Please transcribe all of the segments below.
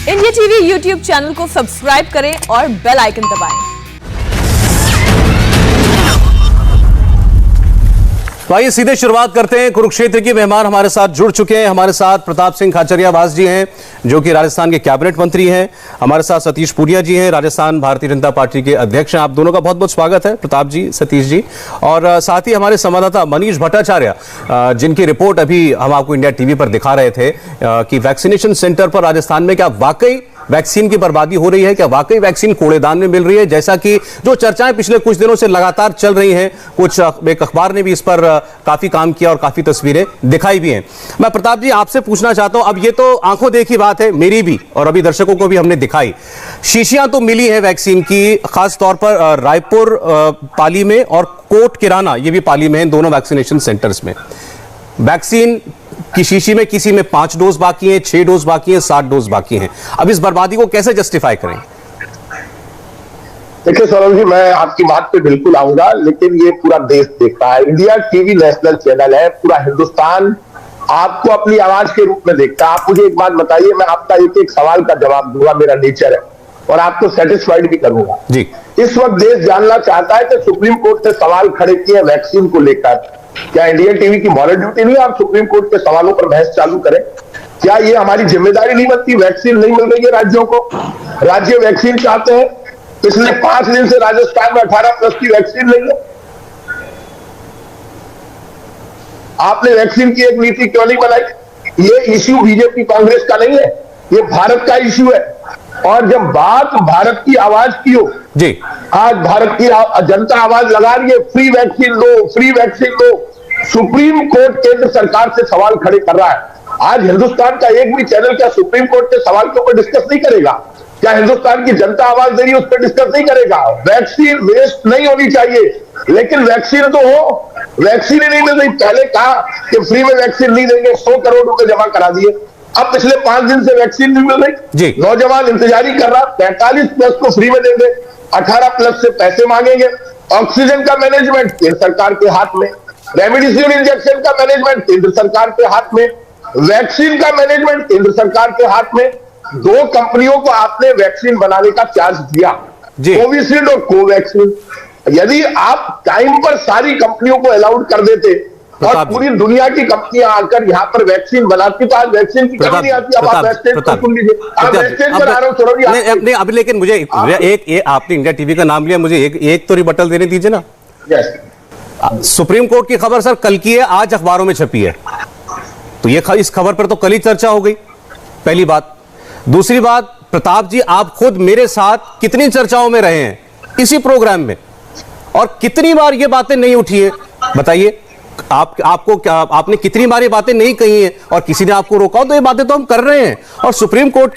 India TV YouTube channel को subscribe करें और बेल आइकन दबाएं। तो आइए सीधे शुरुआत करते हैं। कुरुक्षेत्र के मेहमान हमारे साथ जुड़ चुके हैं। हमारे साथ प्रताप सिंह खाचरियावास जी हैं, जो कि राजस्थान के कैबिनेट मंत्री हैं। हमारे साथ सतीश पूनिया जी हैं, राजस्थान भारतीय जनता पार्टी के अध्यक्ष हैं। आप दोनों का बहुत बहुत स्वागत है, प्रताप जी, सतीश जी। और साथ ही हमारे संवाददाता मनीष भट्टाचार्य, जिनकी रिपोर्ट अभी हम आपको इंडिया टीवी पर दिखा रहे थे कि वैक्सीनेशन सेंटर पर राजस्थान में क्या वाकई वैक्सीन की बर्बादी हो रही है, क्या वाकई वैक्सीन कूड़ेदान में मिल रही है, जैसा कि जो चर्चाएं पिछले कुछ दिनों से लगातार चल रही हैं। कुछ एक अखबार ने भी इस पर काफी काम किया और काफी तस्वीरें दिखाई भी हैं। मैं प्रताप जी आपसे पूछना चाहता हूं, अब ये तो आंखों देखी बात है मेरी भी और अभी दर्शकों को भी हमने दिखाई, शीशियां तो मिली है वैक्सीन की, खास तौर पर रायपुर पाली में और कोट किराना ये भी पाली में है, दोनों वैक्सीनेशन सेंटर्स में वैक्सीन की शीशी में किसी में 5 डोज बाकी हैं, 6 डोज बाकी हैं, 7 डोज बाकी हैं। अब इस बर्बादी को कैसे जस्टिफाई करें? देखिए सौरभ जी, मैं आपकी बात पे बिल्कुल आऊंगा, लेकिन ये पूरा देश देख रहा है। इंडिया टीवी नेशनल चैनल है, पूरा हिंदुस्तान आपको अपनी आवाज के रूप में देखता है। आप मुझे एक बात बताइए, मैं आपका एक एक सवाल का जवाब दूंगा, मेरा नेचर है, और आपको सेटिस्फाइड भी करूंगा जी। इस वक्त देश जानना चाहता है कि सुप्रीम कोर्ट ने सवाल खड़े किए वैक्सीन को लेकर। क्या इंडिया टीवी की मॉरल ड्यूटी नहीं है आप सुप्रीम कोर्ट के सवालों पर बहस चालू करें? क्या ये हमारी जिम्मेदारी नहीं बनती? वैक्सीन नहीं मिल रही है राज्यों को, राज्य वैक्सीन चाहते हैं। पिछले 5 दिन से राजस्थान में 18+ की वैक्सीन नहीं है। आपने वैक्सीन की एक नीति क्यों नहीं बनाई? ये इश्यू बीजेपी कांग्रेस का नहीं है, ये भारत का इश्यू है। और जब बात भारत की आवाज की हो जी, आज भारत की जनता आवाज लगा रही है, फ्री वैक्सीन दो, फ्री वैक्सीन दो। सुप्रीम कोर्ट केंद्र सरकार से सवाल खड़े कर रहा है। आज हिंदुस्तान का एक भी चैनल क्या सुप्रीम कोर्ट के सवाल के ऊपर डिस्कस नहीं करेगा? क्या हिंदुस्तान की जनता आवाज दे रही है, उस पर डिस्कस नहीं करेगा? वैक्सीन वेस्ट नहीं होनी चाहिए, लेकिन वैक्सीन तो हो, वैक्सीन ही नहीं मिल रही। पहले कहा कि फ्री में वैक्सीन नहीं देंगे, 100 करोड़ रुपए जमा करा दिए। अब पिछले 5 दिन से वैक्सीन नहीं मिल रही, नौजवान इंतजारी कर रहा। 45+ को फ्री में देंगे, 18+ से पैसे मांगेंगे। ऑक्सीजन का मैनेजमेंट केंद्र सरकार के हाथ में, रेमडेसिविर इंजेक्शन का मैनेजमेंट केंद्र सरकार के हाथ में, वैक्सीन का मैनेजमेंट केंद्र सरकार के हाथ में। 2 कंपनियों को आपने वैक्सीन बनाने का चार्ज दिया, कोविशील्ड और कोवैक्सीन। यदि आप टाइम पर सारी कंपनियों को अलाउड कर देते और पूरी दुनिया की कंपनियां आकर यहाँ पर वैक्सीन बनाती, तो आज वैक्सीन की कमी नहीं आती। अब आप वेस्टेज पर सुन लीजिए, आप वेस्टेज पर आ रहे हो सौरभ जी। नहीं, अब लेकिन मुझे एक आपने इंडिया टीवी का नाम लिया, मुझे एक तो रिबटल देने दीजिए ना। सुप्रीम कोर्ट की खबर सर कल की है, आज अखबारों में छपी है, तो ये इस खबर पर तो कल ही चर्चा हो गई, पहली बात। दूसरी बात, प्रताप जी आप खुद मेरे साथ कितनी चर्चाओं में रहे हैं इसी प्रोग्राम में, और कितनी बार ये बातें नहीं उठी है, बताइए। आपको क्या, आपने कितनी बार ये बातें नहीं कही हैं और किसी ने आपको रोका? तो ये बातें तो हम कर रहे हैं, और सुप्रीम कोर्ट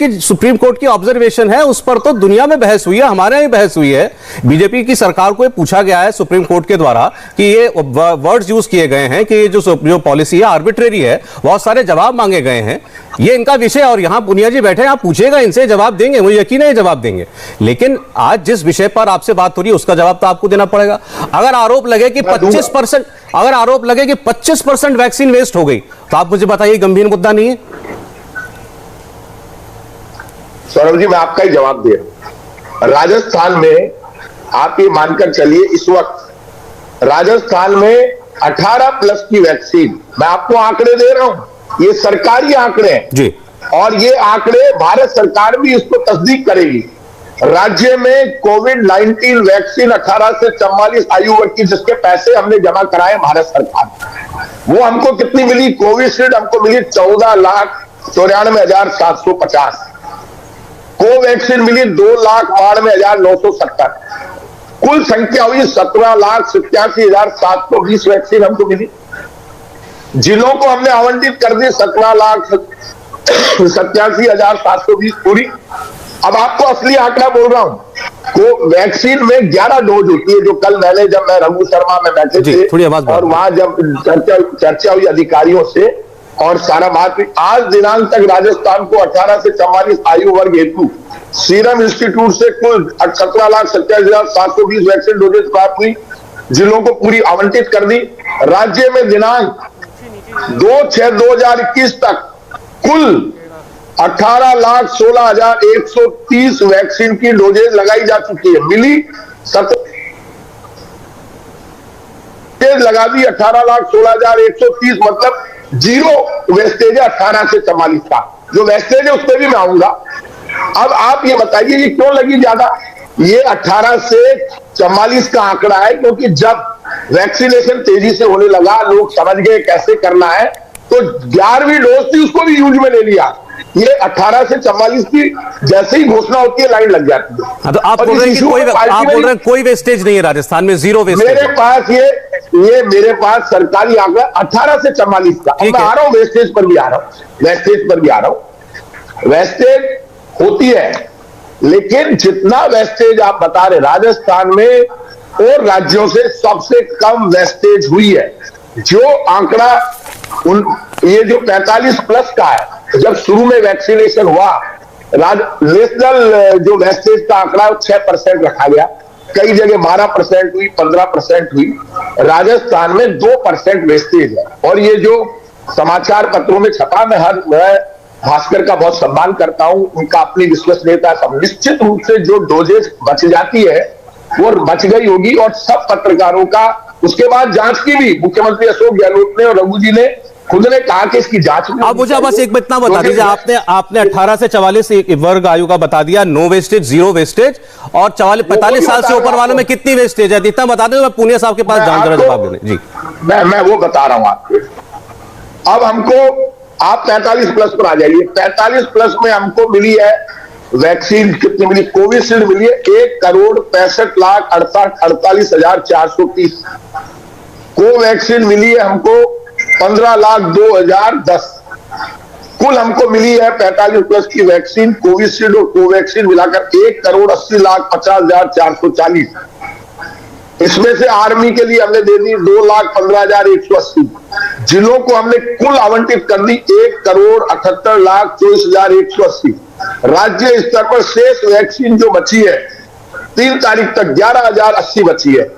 की ऑब्जर्वेशन है, उस पर तो दुनिया में बहस हुई है, हमारे यहाँ बहस हुई है। बीजेपी की सरकार को ये पूछा गया है सुप्रीम कोर्ट के द्वारा कि ये वर्ड्स यूज किए गए हैं कि ये जो पॉलिसी है आर्बिट्रेरी है, बहुत सारे जवाब मांगे गए हैं, ये इनका विषय। और यहाँ पुनिया जी बैठे हैं, आप पूछेगा इनसे, जवाब देंगे, मुझे यकीन है जवाब देंगे। लेकिन आज जिस विषय पर आपसे बात हो रही है उसका जवाब तो आपको देना पड़ेगा। अगर आरोप लगे कि 25% वैक्सीन वेस्ट हो गई, तो आप मुझे बताइए गंभीर मुद्दा नहीं है? सौरभ जी, मैं आपका ही जवाब दे रहा हूं। राजस्थान में आप ये मानकर चलिए, इस वक्त राजस्थान में 18+ की वैक्सीन, मैं आपको आंकड़े दे रहा हूं, ये सरकारी आंकड़े हैं जी, और ये आंकड़े भारत सरकार भी इसको तस्दीक करेगी। राज्य में कोविड-19 वैक्सीन 18 से 44 आयु वर्ग की, जिसके पैसे हमने जमा कराए भारत सरकार, वो हमको कितनी मिली? कोविशील्ड हमको मिली 14,94,750, कोवैक्सीन मिली 2,92,970, कुल संख्या हुई 17,87,720 वैक्सीन हमको मिली। जिलों को हमने आवंटित कर दी 17,87,720 पूरी। अब आपको असली आंकड़ा बोल रहा हूं, को वैक्सीन में 11 डोज होती है, जो कल मैंने, जब मैं रघु शर्मा में बैठे थे और वहां जब चर्चा हुई अधिकारियों से और सारा बात हुई, आज दिनांक तक राजस्थान को 18 से 44 आयु वर्ग हेतु सीरम इंस्टीट्यूट से कुल 17,27,720 वैक्सीन डोजेज प्राप्त हुई। जिलों को पूरी आवंटित कर दी। राज्य में दिनांक 2/6/2021 तक कुल 18,16,130 वैक्सीन की डोजेज लगाई जा चुकी है, मिली 7 लगा दी 18,16,130, मतलब जीरो वेस्टेज है 18 से 44 का। जो वेस्टेज है उस पर भी मैं आऊंगा। अब आप ये बताइए ये क्यों लगी ज्यादा? ये 18 से 44 का आंकड़ा है क्योंकि जब वैक्सीनेशन तेजी से होने लगा, लोग समझ गए कैसे करना है, तो 11वीं डोज थी उसको भी यूज में ले लिया। ये 18 से 44 की जैसे ही घोषणा होती है लाइन लग जाती है। हाँ, तो आप बोल रहे हैं कि कोई वेस्टेज नहीं है राजस्थान में, जीरो वेस्टेज। मेरे पास मेरे पास सरकारी आंकड़ा 18 से 44 का। अब मैं आ रहा हूं वेस्टेज पर भी आ रहा हूं, वेस्टेज होती है, लेकिन जितना वेस्टेज आप बता रहे राजस्थान में और राज्यों से सबसे कम वेस्टेज हुई है। जो आंकड़ा ये जो 45 प्लस का है, जब शुरू में वैक्सीनेशन हुआ, नेशनल जो वेस्टेज का आंकड़ा 6% रखा गया, कई जगह 12% हुई, 15% हुई, राजस्थान में 2% वेस्टेज है। और ये जो समाचार पत्रों में छपा, मैं भास्कर का बहुत सम्मान करता हूं, उनका अपनी विश्वसनीयता, सब निश्चित रूप से जो डोजेज बच जाती है वो बच गई होगी। और सब पत्रकारों का उसके बाद जांच की भी मुख्यमंत्री अशोक गहलोत ने और रघु जी ने खुद ने कहा कि इसकी जांच में। अब मुझे बस एक इतना बता दीजिए, आपने 18 से 44 वर्ग आयु का बता दिया, नो वेस्टेज, जीरो वेस्टेज, और 45 साल से ऊपर वालों में कितनी वेस्टेज है इतना बता दें, मैं पुनिया साहब के पास जाऊं जरा जवाब देने। जी मैं वो बता रहा हूं आपको। अब हमको आप 45 प्लस पर आ जाइए। 45 प्लस में हमको मिली है वैक्सीन, कितनी मिली? कोविशील्ड मिली है 1,65,48,430। कोवैक्सीन मिली है हमको 15,02,010। कुल हमको मिली है 45 प्लस की वैक्सीन, कोविशील्ड और कोवैक्सीन मिलाकर 1,80,50,440। इसमें से आर्मी के लिए हमने दे दी 2,15,180। जिलों को हमने कुल आवंटित कर दी 1,78,24,180। राज्य स्तर पर शेष वैक्सीन जो बची है 3 तारीख तक 11,080 बची है।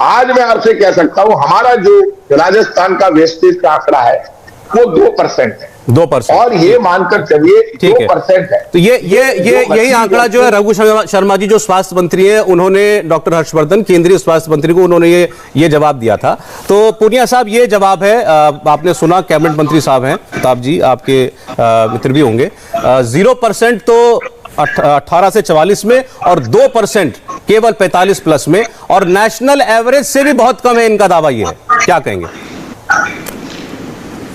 आज मैं आपसे कह सकता हूं हमारा जो राजस्थान का वेस्टेज का आंकड़ा है वो 2% है। 2%, और ये मानकर चलिए 2% है। तो यही आंकड़ा जो है रघु शर्मा जी जो स्वास्थ्य मंत्री हैं, उन्होंने डॉक्टर हर्षवर्धन केंद्रीय स्वास्थ्य मंत्री को उन्होंने ये जवाब दिया था। तो पूनिया साहब ये जवाब है, आपने सुना, कैबिनेट मंत्री साहब हैं प्रताप जी, आपके मित्र भी होंगे। 0% तो 18 से 44 में और 2% केवल 45 प्लस में, और नेशनल एवरेज से भी बहुत कम है इनका दावा। ये है, क्या कहेंगे?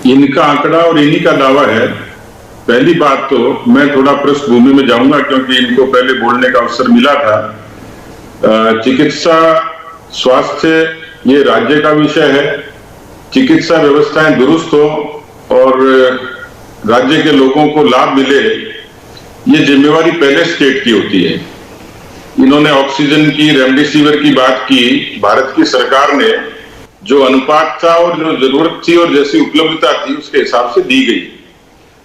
इनका आंकड़ा और इन्हीं का दावा है। पहली बात तो मैं थोड़ा पृष्ठभूमि में जाऊंगा क्योंकि इनको पहले बोलने का अवसर मिला था। चिकित्सा स्वास्थ्य ये राज्य का विषय है। चिकित्सा व्यवस्थाएं दुरुस्त हो और राज्य के लोगों को लाभ मिले, ये जिम्मेवारी पहले स्टेट की होती है। इन्होंने ऑक्सीजन की, रेमडेसिविर की बात की। भारत की सरकार ने जो अनुपात था और जो जरूरत थी और जैसी उपलब्धता थी उसके हिसाब से दी गई।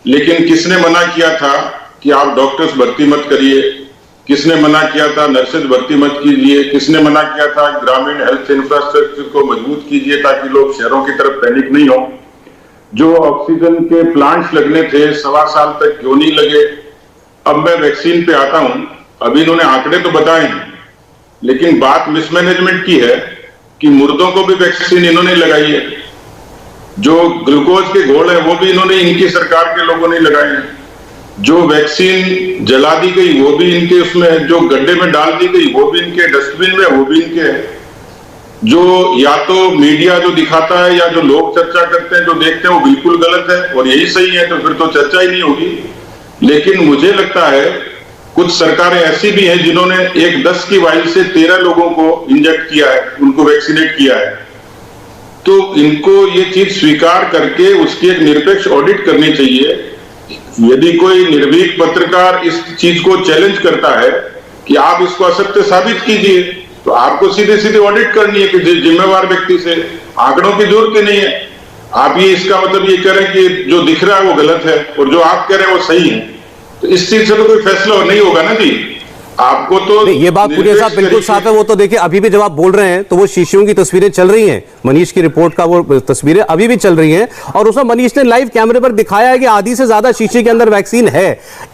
लेकिन किसने मना किया था कि आप डॉक्टर्स भर्ती मत करिए? किसने मना किया था नर्सेज भर्ती मत कीजिए? किसने मना किया था ग्रामीण हेल्थ इंफ्रास्ट्रक्चर को मजबूत कीजिए ताकि लोग शहरों की तरफ पैनिक नहीं हो? जो ऑक्सीजन के प्लांट्स लगने थे 1.25 साल तक क्यों नहीं लगे? अब मैं वैक्सीन पे आता हूं। अभी इन्होंने आंकड़े तो बताए हैं, लेकिन बात मिसमैनेजमेंट की है कि मुर्दों को भी वैक्सीन इन्होंने लगाई है। जो ग्लूकोज के घोल है वो भी इन्होंने, इनकी सरकार के लोगों ने लगाए हैं। जो वैक्सीन जला दी गई वो भी इनके उसमें, जो गड्ढे में डाल दी गई वो भी इनके, डस्टबिन में वो भी इनके है। जो या तो मीडिया जो दिखाता है या जो लोग चर्चा करते हैं, जो देखते हैं, वो बिल्कुल गलत है और यही सही है, तो फिर तो चर्चा ही नहीं होगी। लेकिन मुझे लगता है कुछ सरकारें ऐसी भी हैं जिन्होंने 1/10 की वाइल से 13 लोगों को इंजेक्ट किया है, उनको वैक्सीनेट किया है। तो इनको ये चीज स्वीकार करके उसकी एक निरपेक्ष ऑडिट करनी चाहिए। यदि कोई निर्भीक पत्रकार इस चीज को चैलेंज करता है कि आप इसको असत्य साबित कीजिए, तो आपको सीधे सीधे ऑडिट करनी है कि जिम्मेवार व्यक्ति से। आंकड़ों की जरूरत नहीं है। आप ये इसका मतलब ये करें कि जो दिख रहा है वो गलत है और जो आप कह रहे हैं वो सही है, तो इस चीज से तो कोई फैसला नहीं होगा ना जी। आपको तो ये बात पूरे साहब बिल्कुल साफ है। वो तो देखिए अभी भी जब आप बोल रहे हैं तो वो शीशियों की तस्वीरें चल रही हैं, मनीष की रिपोर्ट का वो तस्वीरें अभी भी चल रही हैं, और उसमें मनीष ने लाइव कैमरे पर दिखाया है कि आधी से ज्यादा शीशे के अंदर वैक्सीन है।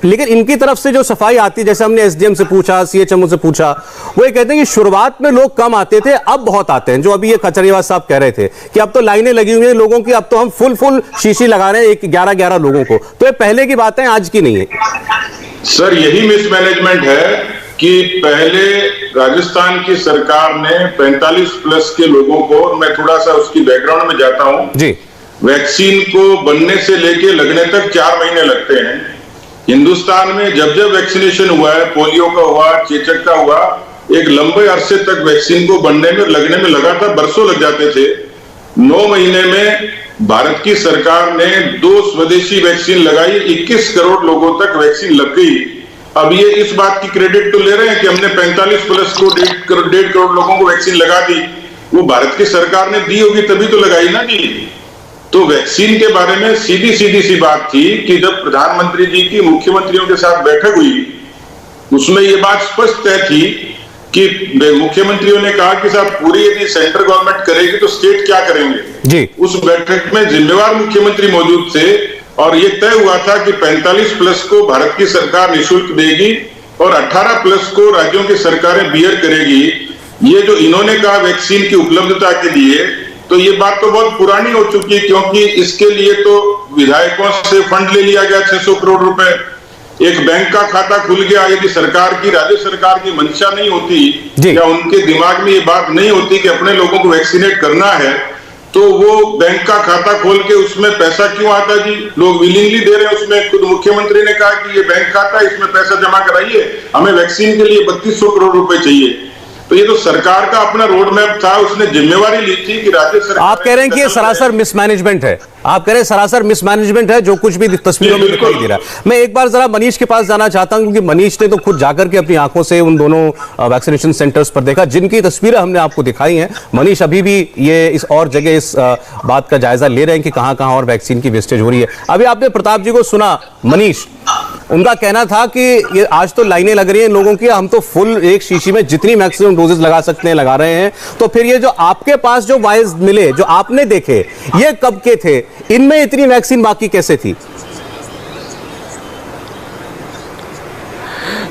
लेकिन इनकी तरफ से जो सफाई आती है, जैसे हमने एसडीएम से पूछा, सीएचएमओ से पूछा, वो ये कहते हैं कि शुरुआत में लोग कम आते थे, अब बहुत आते हैं। जो अभी ये खचरियावास साहब कह रहे थे कि अब तो लाइनें लगी हुई हैं लोगों की, अब तो हम फुल शीशी लगा रहे हैं 11 लोगों को। तो ये पहले की बात है, आज की नहीं है। सर यही मिसमैनेजमेंट है कि पहले राजस्थान की सरकार ने 45 प्लस के लोगों को, मैं थोड़ा सा उसकी बैकग्राउंड में जाता हूं जी, वैक्सीन को बनने से लेके लगने तक 4 महीने लगते हैं। हिंदुस्तान में जब जब वैक्सीनेशन हुआ है, पोलियो का हुआ, चेचक का हुआ, एक लंबे अरसे तक वैक्सीन को बनने में लगने में लगा था, बरसों लग जाते थे। 9 महीने में भारत की सरकार ने 2 स्वदेशी वैक्सीन लगाई, 21 करोड़ लोगों तक वैक्सीन लग गई। अब ये इस बात की क्रेडिट तो ले रहे हैं कि हमने 45 प्लस को 1.5 करोड़ लोगों को वैक्सीन लगा दी। वो भारत की सरकार ने दी होगी तभी तो लगाई ना जी। तो वैक्सीन के बारे में सीधी सी बात थी कि जब प्रधानमंत्री जी की मुख्यमंत्रियों के साथ बैठक हुई, उसमें ये बात स्पष्ट तय थी कि मुख्यमंत्रियों ने कहा कि साहब पूरी यदि सेंट्रल गवर्नमेंट करेगी तो स्टेट क्या करेंगे जी। उस बैठक में जिम्मेवार मुख्यमंत्री मौजूद थे और ये तय हुआ था कि 45 प्लस को भारत की सरकार निःशुल्क देगी और 18 प्लस को राज्यों की सरकारें बियर करेगी। ये जो इन्होंने कहा वैक्सीन की उपलब्धता के लिए, तो ये बात तो बहुत पुरानी हो चुकी है, क्योंकि इसके लिए तो विधायकों से फंड ले लिया गया 600 करोड़ रुपए, एक बैंक का खाता खुल गया। यदि सरकार की, राज्य सरकार की मंशा नहीं होती या उनके दिमाग में ये बात नहीं होती कि अपने लोगों को वैक्सीनेट करना है, तो वो बैंक का खाता खोल के उसमें पैसा क्यों आता जी? लोग विलिंगली दे रहे हैं उसमें। खुद मुख्यमंत्री ने कहा कि ये बैंक खाता है, इसमें पैसा जमा कराइए, हमें वैक्सीन के लिए 3200 करोड़ रुपए चाहिए। तो ये तो सरकार का अपना रोड मैप था, उसने जिम्मेवारी ली थी कि राज्य सरकार। आप कह रहे हैं कि ये सरासर मिसमैनेजमेंट है, आप कह रहे हैं सरासर मिसमैनेजमेंट है जो कुछ भी तस्वीरों में दिखाई दे रहा है। मैं एक बार जरा मनीष के पास जाना चाहता हूं, क्योंकि मनीष ने तो खुद जाकर के अपनी आंखों से उन दोनों वैक्सीनेशन सेंटर्स पर देखा जिनकी तस्वीरें हमने आपको दिखाई हैं। मनीष अभी भी ये इस और जगह इस बात का जायजा ले रहे हैं कि कहां कहां और वैक्सीन की वेस्टेज हो रही है। अभी आपने प्रताप जी को सुना, मनीष उनका कहना था कि ये आज तो लाइनें लग रही हैं लोगों की, हम तो फुल एक शीशी में जितनी मैक्सिमम डोजेस लगा सकते हैं लगा रहे हैं। तो फिर ये जो आपके पास जो वायल्स मिले, जो आपने देखे, ये कब के थे? इनमें इतनी वैक्सीन बाकी कैसे थी?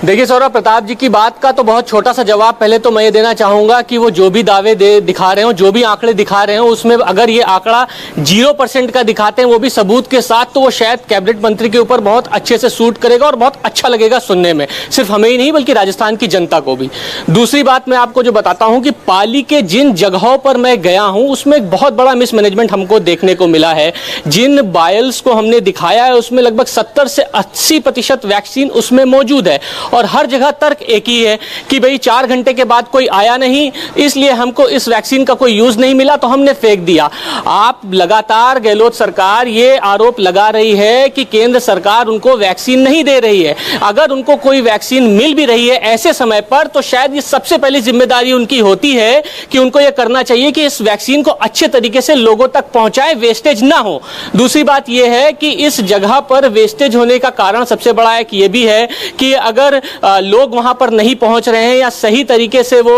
देखिए सौरभ, प्रताप जी की बात का तो बहुत छोटा सा जवाब पहले तो मैं ये देना चाहूंगा कि वो जो भी दावे दिखा रहे हो, जो भी आंकड़े दिखा रहे हो, उसमें अगर ये आंकड़ा 0% का दिखाते हैं वो भी सबूत के साथ, तो वो शायद कैबिनेट मंत्री के ऊपर बहुत अच्छे से सूट करेगा और बहुत अच्छा लगेगा सुनने में, सिर्फ हमें ही नहीं बल्कि राजस्थान की जनता को भी। दूसरी बात मैं आपको जो बताता हूं कि पाली के जिन जगहों पर मैं गया हूं उसमें एक बहुत बड़ा मिसमैनेजमेंट हमको देखने को मिला है। जिन बायल्स को हमने दिखाया है उसमें लगभग 70 से 80% वैक्सीन उसमें मौजूद है, और हर जगह तर्क एक ही है कि भाई 4 घंटे के बाद कोई आया नहीं, इसलिए हमको इस वैक्सीन का कोई यूज नहीं मिला तो हमने फेंक दिया। आप लगातार गहलोत सरकार ये आरोप लगा रही है कि केंद्र सरकार उनको वैक्सीन नहीं दे रही है। अगर उनको कोई वैक्सीन मिल भी रही है ऐसे समय पर, तो शायद ये सबसे पहली जिम्मेदारी उनकी होती है कि उनको यह करना चाहिए कि इस वैक्सीन को अच्छे तरीके से लोगों तक पहुंचाए, वेस्टेज ना हो। दूसरी बात यह है कि इस जगह पर वेस्टेज होने का कारण सबसे बड़ा एक ये भी है कि अगर लोग वहां पर नहीं पहुंच रहे हैं या सही तरीके से वो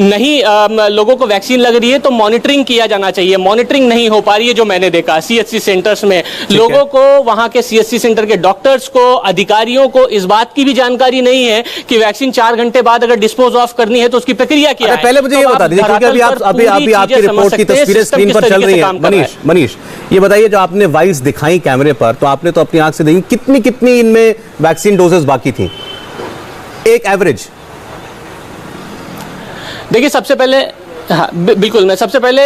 नहीं लोगों को वैक्सीन लग रही है, तो मॉनिटरिंग किया जाना चाहिए। मॉनिटरिंग नहीं हो पा रही है, जो मैंने देखा सीएचसी सेंटर्स में लोगों को, वहां के सीएचसी सेंटर के डॉक्टर्स को, अधिकारियों को इस बात की भी जानकारी नहीं है कि वैक्सीन 4 घंटे बाद अगर डिस्पोज ऑफ करनी है तो उसकी प्रक्रिया क्या है। पहले मुझे ये बता दीजिए, क्योंकि अभी आपकी रिपोर्ट की तस्वीरें स्क्रीन पर चल रही है। मनीष ये बताइए, जो आपने वाइल्स दिखाई कैमरे पर, तो आपने तो अपनी आंख से देखी, कितनी इनमें वैक्सीन डोजेस बाकी थी एक एवरेज? देखिए सबसे पहले, हाँ बिल्कुल, मैं सबसे पहले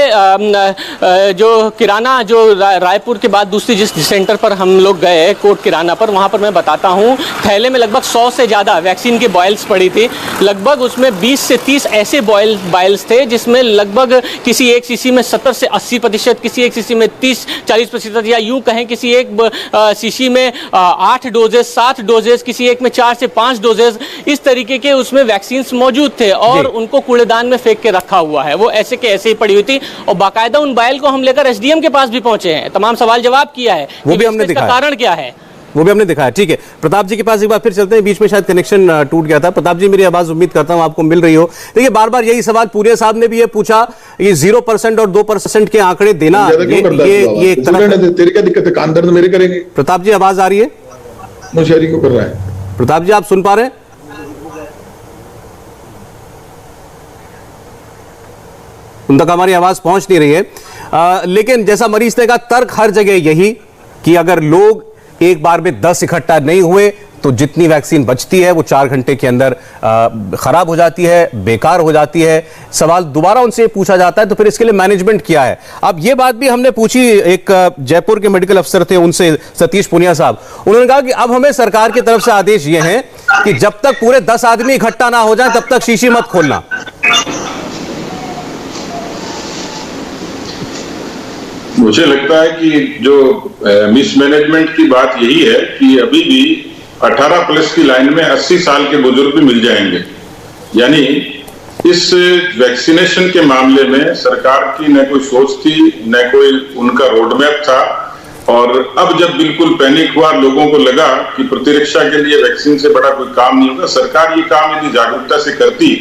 जो किराना, जो रायपुर के बाद दूसरी जिस सेंटर पर हम लोग गए, कोट किराना पर, वहाँ पर मैं बताता हूँ थैले में लगभग 100 से ज़्यादा वैक्सीन की बॉयल्स पड़ी थी। लगभग उसमें 20 से 30 ऐसे बॉयल्स थे जिसमें लगभग किसी एक शीशी में 70 से 80%, किसी एक शीशी में 30-40%, या यूँ कहें किसी एक शीशी में 8 डोजेस 7 डोजेस, किसी एक में 4 से 5 डोजेस, इस तरीके के उसमें वैक्सीन मौजूद थे और उनको कूड़ेदान में फेंक के रखा हुआ है। वो ऐसे के ऐसे ही पड़ी हुई थी, और बाकायदा उन बाइल को हम लेकर एसडीएम के पास भी पहुंचे हैं, तमाम सवाल जवाब किया है, वो भी हमने दिखाया। कारण क्या है। वो भी हमने दिखाया। ठीक है, प्रताप जी के पास एक बार फिर चलते हैं, बीच में शायद कनेक्शन टूट गया था। प्रताप जी, मेरी आवाज उम्मीद करता हूं आपको मिल रही हो। देखिए, बार बार यही सवाल पूनिया साहब ने भी ये पूछा, ये 0% और 2% के आंकड़े देना, ये एक तरह, तेरी क्या दिक्कत है? कान दर्द मेरे करेंगे। प्रताप जी, आवाज आ रही है? मुशायरी क्यों कर रहा है? प्रताप जी, आप सुन पा रहे हैं? उन तक हमारी आवाज पहुंच नहीं रही है। लेकिन जैसा मरीज ने कहा, तर्क हर जगह यही कि अगर लोग एक बार में 10 इकट्ठा नहीं हुए तो जितनी वैक्सीन बचती है वो 4 घंटे के अंदर खराब हो जाती है, बेकार हो जाती है। सवाल दोबारा उनसे पूछा जाता है तो फिर इसके लिए मैनेजमेंट क्या है? अब ये बात भी हमने पूछी, एक जयपुर के मेडिकल अफसर थे उनसे, सतीश पुनिया साहब, उन्होंने कहा कि अब हमें सरकार की तरफ से आदेश ये है कि जब तक पूरे 10 आदमी इकट्ठा ना हो जाए तब तक शीशी मत खोलना। मुझे लगता है कि जो मिसमैनेजमेंट की बात यही है कि अभी भी 18 प्लस की लाइन में 80 साल के बुजुर्ग भी मिल जाएंगे। यानी इस वैक्सीनेशन के मामले में सरकार की न कोई सोच थी, न कोई उनका रोड मैप था। और अब जब बिल्कुल पैनिक हुआ, लोगों को लगा कि प्रतिरक्षा के लिए वैक्सीन से बड़ा कोई काम नहीं होगा, सरकार ये काम यदि जागरूकता से करती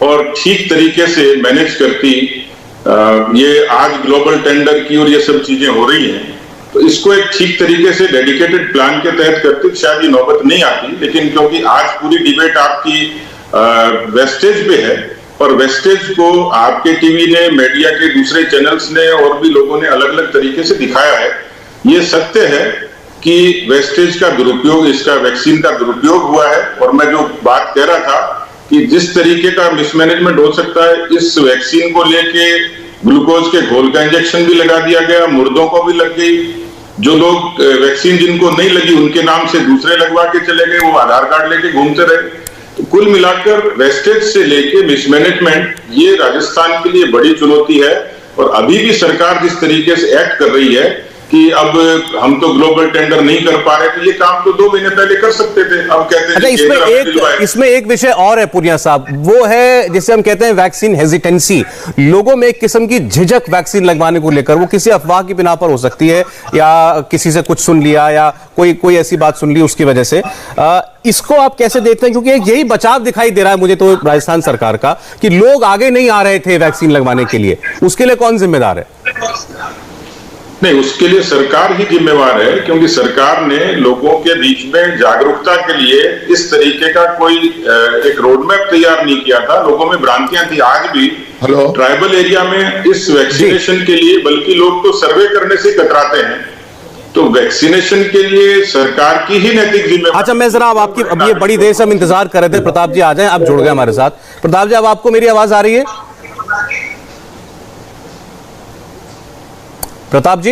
और ठीक तरीके से मैनेज करती, ये आज ग्लोबल टेंडर की और ये सब चीजें हो रही हैं, तो इसको एक ठीक तरीके से डेडिकेटेड प्लान के तहत करते शायद ये नौबत नहीं आती। लेकिन क्योंकि आज पूरी डिबेट आपकी वेस्टेज पे है और वेस्टेज को आपके टीवी ने, मीडिया के दूसरे चैनल्स ने और भी लोगों ने अलग अलग तरीके से दिखाया है। ये सत्य है कि वेस्टेज का दुरुपयोग, इसका वैक्सीन का दुरुपयोग हुआ है। और मैं जो बात कह रहा था कि जिस तरीके का मिसमैनेजमेंट हो सकता है, इस वैक्सीन को लेके ग्लूकोज के घोल का इंजेक्शन भी लगा दिया गया, मुर्दों को भी लग गई। जो लोग वैक्सीन जिनको नहीं लगी उनके नाम से दूसरे लगवा के चले गए, वो आधार कार्ड लेके घूमते रहे। तो कुल मिलाकर वेस्टेज से लेके मिसमैनेजमेंट, ये राजस्थान के लिए बड़ी चुनौती है। और अभी भी सरकार जिस तरीके से एक्ट कर रही है कि अब हम तो ग्लोबल टेंडर नहीं कर पा रहे, तो ये काम तो 2 महीने पहले कर सकते थे। अब कहते हैं इसमें एक विषय और है पुनिया साहब, वो है जिसे हम कहते हैं वैक्सीन हेजिटेंसी। लोगों में एक किस्म की झिझक वैक्सीन लगवाने को लेकर, वो किसी अफवाह की बिना पर हो सकती है या किसी से कुछ सुन लिया या कोई ऐसी बात सुन ली उसकी वजह से। इसको आप कैसे देखते हैं? क्योंकि यही बचाव दिखाई दे रहा है मुझे तो राजस्थान सरकार का, कि लोग आगे नहीं आ रहे थे वैक्सीन लगवाने के लिए। उसके लिए कौन जिम्मेदार है? नहीं, उसके लिए सरकार ही जिम्मेवार है, क्योंकि सरकार ने लोगों के बीच में जागरूकता के लिए इस तरीके का कोई एक रोडमैप तैयार नहीं किया था। लोगों में भ्रांतियां थी आज भी ट्राइबल एरिया में इस वैक्सीनेशन के लिए, बल्कि लोग तो सर्वे करने से कतराते हैं। तो वैक्सीनेशन के लिए सरकार की ही नैतिक जिम्मेदारी। अच्छा, मैं जरा आपकी, अब ये बड़ी देर से हम इंतजार कर रहे थे, प्रताप जी आ जाएं, आप जुड़ गए हमारे साथ। प्रताप जी, अब आपको मेरी आवाज आ रही है? प्रताप जी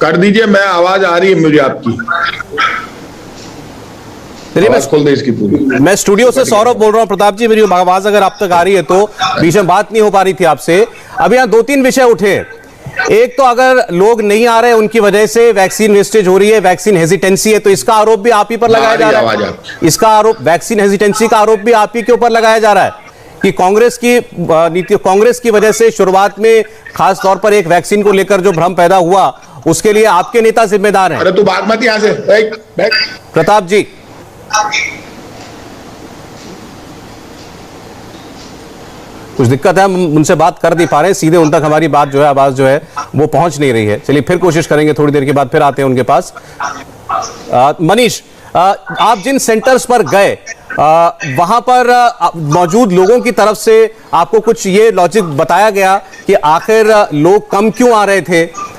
कर दीजिए, मैं आवाज आ रही है मुझे आपकी। आवाज खोल दे इसकी पूरी। मैं स्टूडियो से सौरभ बोल रहा हूं। प्रताप जी, मेरी आवाज अगर आप तक आ रही है तो, बीच में बात नहीं हो पा रही थी आपसे। अब यहाँ 2-3 विषय उठे। एक तो अगर लोग नहीं आ रहे उनकी वजह से वैक्सीन वेस्टेज हो रही है, वैक्सीन हेजिटेंसी है, तो इसका आरोप भी आप ही पर लगाया जा रहा है। इसका आरोप, वैक्सीन हेजिटेंसी का आरोप भी आप ही के ऊपर लगाया जा रहा है कि कांग्रेस की नीति, कांग्रेस की वजह से शुरुआत में खास तौर पर एक वैक्सीन को लेकर जो भ्रम पैदा हुआ, उसके लिए आपके नेता जिम्मेदार हैं। अरे तू भाग मत यहां से, बैठ। प्रताप जी, कुछ दिक्कत है, हम उनसे बात कर नहीं पा रहे, सीधे उन तक हमारी बात जो है, आवाज जो है वो पहुंच नहीं रही है। चलिए फिर कोशिश करेंगे, थोड़ी देर के बाद फिर आते हैं उनके पास। मनीष, आप जिन सेंटर्स पर गए, वहां पर मौजूद लोगों की तरफ से आपको कुछ ये लॉजिक बताया गया कि आखिर लोग कम क्यों आ रहे थे?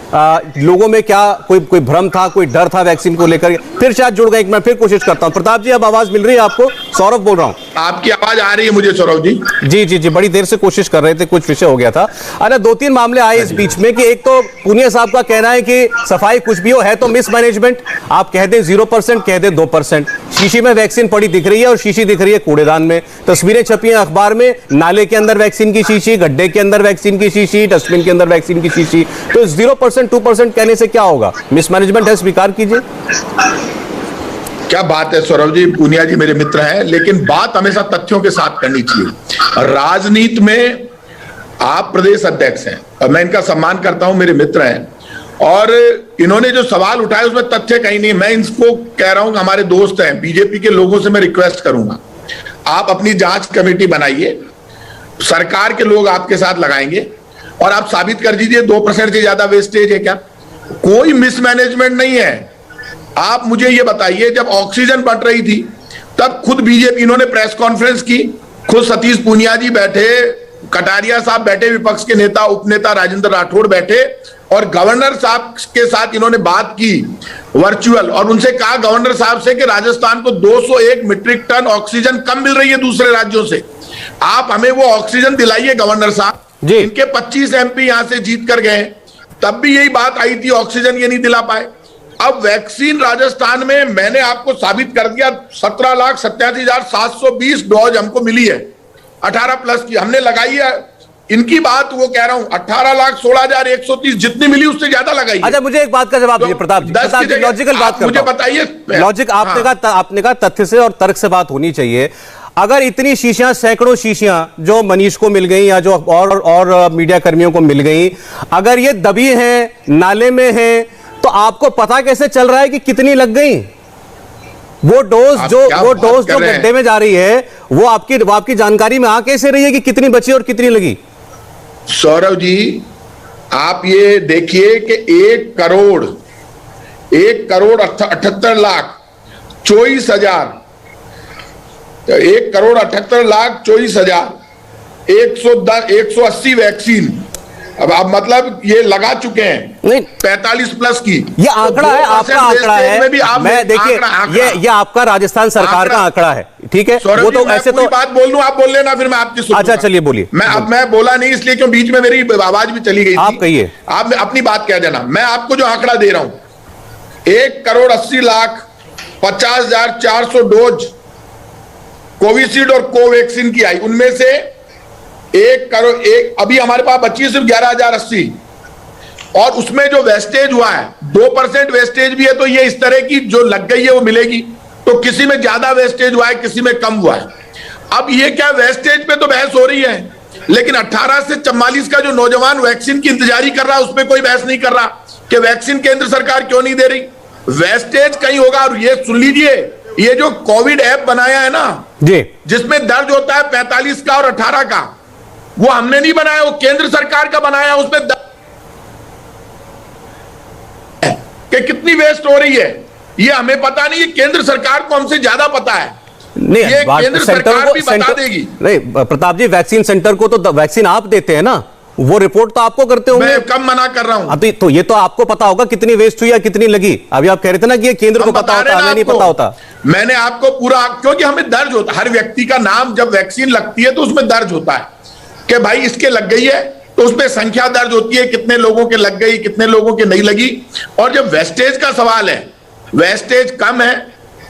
लोगों में क्या कोई भ्रम था, कोई डर था वैक्सीन को लेकर? फिर शायद जुड़ गए, एक मैं फिर कोशिश करता हूं। प्रताप जी, अब आवाज मिल रही है आपको? सौरभ बोल रहा हूं। आपकी आवाज आ रही है मुझे सौरभ जी? जी, बड़ी देर से कोशिश कर रहे थे, कुछ विषय हो गया था। अरे 2-3 मामले आए इस बीच में कि एक तो पुनिया साहब का कहना है कि सफाई कुछ भी हो, है तो मिसमैनेजमेंट। आप कह दें 0%, कह दें 2%। शीशी में वैक्सीन पड़ी दिख रही है और शीशी दिख रही है कूड़ेदान में। तस्वीरें छपी हैं अखबार में, नाले के अंदर वैक्सीन की शीशी, गड्ढे के अंदर वैक्सीन की शीशी, डस्टबिन के अंदर वैक्सीन की शीशी। तो 0%, 2% कहने से क्या होगा? मिसमैनेजमेंट है, स्वीकार कीजिए। क्या बात है सौरभ जी, पुनिया जी मेरे मित्र हैं, लेकिन बात हमेशा तथ्यों के साथ करनी चाहिए। राजनीति में आप प्रदेश अध्यक्ष हैं और मैं इनका सम्मान करता हूं, मेरे मित्र हैं, और इन्होंने जो सवाल उठाए उसमें तथ्य कहीं नहीं। मैं इनको कह रहा हूं कि हमारे दोस्त हैं बीजेपी के लोगों से, मैं रिक्वेस्ट करूंगा आप अपनी जांच कमेटी बनाइए, सरकार के लोग आपके साथ लगाएंगे और आप साबित कर दीजिए 2% से ज्यादा वेस्टेज है क्या। कोई मिसमैनेजमेंट नहीं है। आप मुझे ये बताइए, जब ऑक्सीजन बंट रही थी तब खुद बीजेपी, इन्होंने प्रेस कॉन्फ्रेंस की, खुद सतीश पूनिया जी बैठे, कटारिया साहब बैठे, विपक्ष के नेता उपनेता राजेंद्र राठौड़ बैठे और गवर्नर साहब के साथ इन्होंने बात की वर्चुअल, और उनसे कहा गवर्नर साहब से कि राजस्थान को 201 मीट्रिक टन ऑक्सीजन कम मिल रही है दूसरे राज्यों से, आप हमें वो ऑक्सीजन दिलाइए गवर्नर साहब। इनके 25 एमपी यहां से जीत कर गए, तब भी यही बात आई थी, ऑक्सीजन ये नहीं दिला पाए। अब वैक्सीन राजस्थान में मैंने आपको साबित कर दिया, 17,87,720 डोज हमको मिली है 18 प्लस की, हमने लगाई है। इनकी बात वो कह रहा हूं 18,16,130 जितनी मिली उससे ज्यादा लगाई। अच्छा, मुझे एक बात का जवाब दीजिए प्रताप जी, लॉजिकल बात मुझे बताइए, लॉजिक आपने कहा तथ्य से और तर्क से बात होनी चाहिए। अगर इतनी शीशियां, सैकड़ों शीशियां जो मनीष को मिल गई या जो और मीडिया कर्मियों को मिल गई, अगर ये दबी हैं, नाले में हैं, तो आपको पता कैसे चल रहा है कि कितनी लग गई? वो डोज जो गड्ढे में जा रही है वो आपकी जानकारी में आ कैसे रही है कि कितनी बची और कितनी लगी? सौरभ जी, आप ये देखिए कि 1,78,24,180 वैक्सीन अब आप मतलब ये लगा चुके हैं 45 प्लस की। ये आंकड़ा है, आपका आंकड़ा है। मैं देखिए, ये आपका राजस्थान सरकार का आंकड़ा है, ठीक है? वो तो ऐसे तो बात बोल लूं, आप बोल लेना, फिर मैं आपकी सुनूंगा। अच्छा चलिए बोलिए। मैं बोला नहीं इसलिए क्यों बीच में मेरी आवाज भी चली गई। आप कहिए, आप अपनी बात कह देना। मैं आपको जो आंकड़ा दे रहा हूं 1,80,50,400 डोज कोविशील्ड और कोवैक्सीन की आई, उनमें से 1 करोड़ अभी हमारे पास बची सिर्फ 11,080, और उसमें जो वेस्टेज हुआ है 2% वेस्टेज भी है, तो ये इस तरह की जो लग गई है वो मिलेगी। तो किसी में ज्यादा वेस्टेज हुआ है, किसी में कम हुआ है। अब ये क्या वेस्टेज पे तो बहस हो रही है, लेकिन 18 से 44 का जो नौजवान वैक्सीन की इंतजारी कर रहा है उसमें कोई बहस नहीं कर रहा कि वैक्सीन केंद्र सरकार क्यों नहीं दे रही। वेस्टेज कहीं होगा। और ये सुन लीजिए, ये जो कोविड ऐप बनाया है ना जी, जिसमें दर्ज होता है 45 का और 18 का, वो हमने नहीं बनाया, वो केंद्र सरकार का बनाया। उसमें कि कितनी वेस्ट हो रही है ये हमें पता नहीं, ये केंद्र सरकार को हमसे ज्यादा पता है। नहीं, ये केंद्र सरकार भी बता देगी। नहीं प्रताप जी, वैक्सीन सेंटर को तो वैक्सीन आप देते हैं ना, वो रिपोर्ट तो आपको करते होंगे। मैं कम मना कर रहा हूं। अभी तो ये तो आपको पता होगा कितनी वेस्ट हुई या कितनी लगी। अभी आप कह रहे थे ना कि ये केंद्र को पता होता, हमें नहीं पता होता। मैंने आपको पूरा, क्योंकि हमें दर्ज होता, हर व्यक्ति का नाम जब वैक्सीन लगती है तो उसमें दर्ज होता है कि भाई इसके लग गई है, तो उसमें संख्या दर्ज होती है कितने लोगों के लग गई, कितने लोगों के नहीं लगी। और जब वेस्टेज का सवाल है, वेस्टेज कम है।